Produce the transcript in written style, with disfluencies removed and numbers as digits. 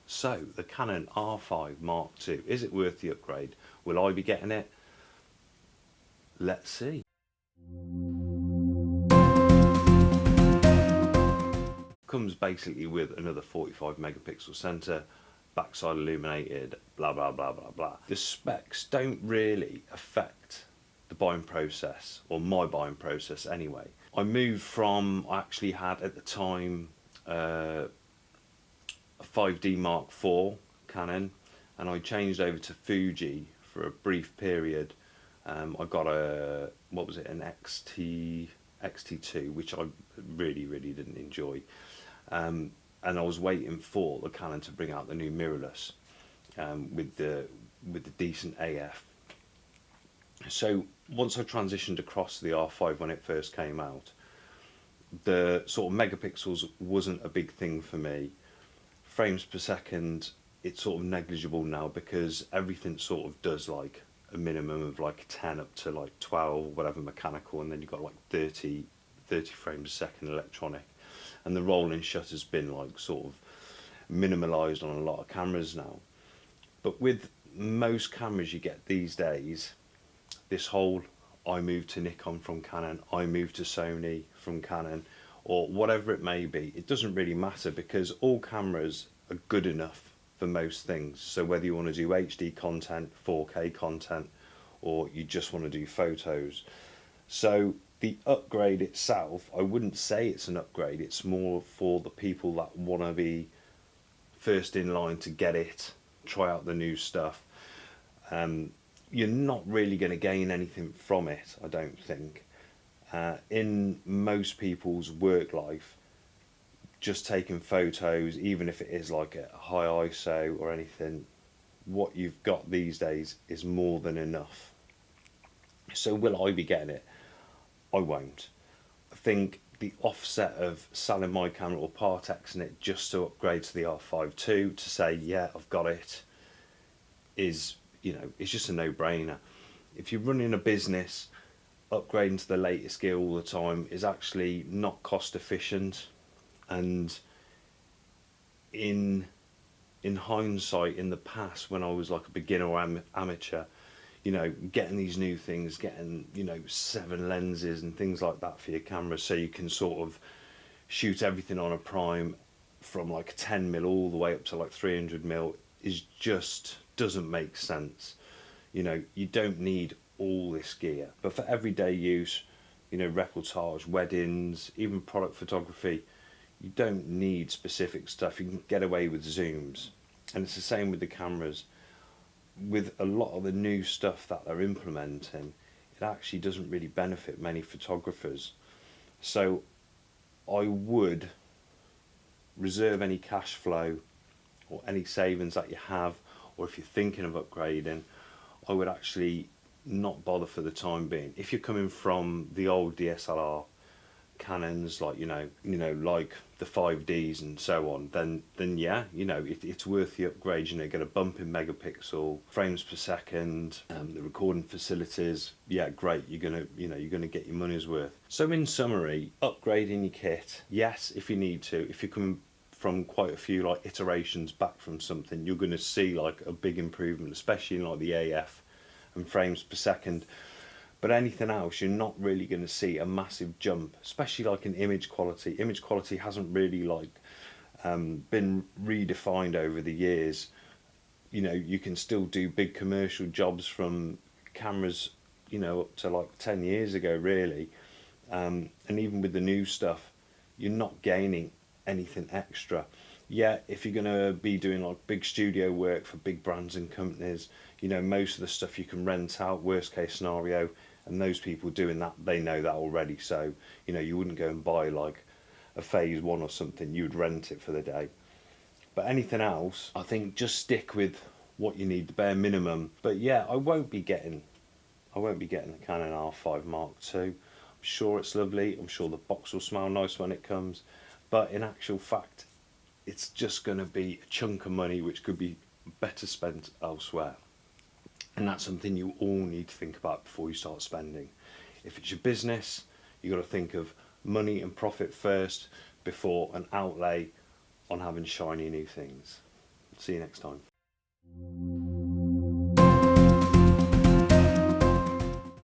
So the Canon R5 Mark II, is it worth the upgrade? Will I be getting it? Let's see. Comes basically with another 45 megapixel sensor, backside illuminated, blah blah blah blah blah. The specs don't really affect the buying process, or my buying process anyway. I actually had at the time a 5D Mark IV Canon, and I changed over to Fuji for a brief period. I got an XT2, which I really didn't enjoy. And I was waiting for the Canon to bring out the new mirrorless with the decent AF. So once I transitioned across to the R5 when it first came out, the sort of megapixels wasn't a big thing for me. Frames per second, it's sort of negligible now because everything sort of does like a minimum of like 10 up to like 12, whatever, mechanical, and then you've got like 30 frames a second electronic. And the rolling shutter's been like sort of minimalised on a lot of cameras now. But with most cameras you get these days, this whole I moved to Nikon from Canon, I moved to Sony from Canon, or whatever it may be, it doesn't really matter because all cameras are good enough for most things. So whether you want to do HD content, 4K content, or you just want to do photos. So the upgrade itself, I wouldn't say it's an upgrade, it's more for the people that want to be first in line to get it, try out the new stuff. You're not really going to gain anything from it, I don't think. In most people's work life, just taking photos, even if it is like a high ISO or anything, what you've got these days is more than enough. So will I be getting it? I won't. I think the offset of selling my camera or Partexing it just to upgrade to the R5 II to say, yeah, I've got it, is, you know, it's just a no-brainer. If you're running a business, upgrading to the latest gear all the time is actually not cost efficient. And in hindsight, in the past, when I was like a beginner or amateur, you know, getting these new things, getting, you know, 7 lenses and things like that for your camera, so you can sort of shoot everything on a prime from like 10mm all the way up to like 300mm, is just doesn't make sense. You know, you don't need all this gear, but for everyday use, you know, reportage, weddings, even product photography, you don't need specific stuff. You can get away with zooms. And it's the same with the cameras. With a lot of the new stuff that they're implementing, it actually doesn't really benefit many photographers. So I would reserve any cash flow or any savings that you have, or if you're thinking of upgrading, I would actually not bother for the time being. If you're coming from the old DSLR Canons, like you know like the 5Ds and so on, then yeah, you know, it's worth the upgrade. You know, get a bump in megapixel, frames per second, the recording facilities, yeah, great. You're gonna get your money's worth. So in summary, upgrading your kit, yes, if you need to. If you're coming from quite a few like iterations back from something, you're going to see like a big improvement, especially in like the AF and frames per second. But anything else, you're not really going to see a massive jump, especially like in image quality. Image quality hasn't really like been redefined over the years. You know, you can still do big commercial jobs from cameras, you know, up to like 10 years ago, really. And even with the new stuff, you're not gaining anything extra. Yeah, if you're going to be doing like big studio work for big brands and companies, you know, most of the stuff you can rent out, worst case scenario, and those people doing that, they know that already. So, you know, you wouldn't go and buy like a phase 1 or something, you would rent it for the day. But anything else, I think just stick with what you need, the bare minimum. But yeah, I won't be getting the Canon R5 Mark II. I'm sure it's lovely, I'm sure the box will smell nice when it comes, but in actual fact, it's just going to be a chunk of money which could be better spent elsewhere. And that's something you all need to think about before you start spending. If it's your business, you've got to think of money and profit first before an outlay on having shiny new things. See you next time.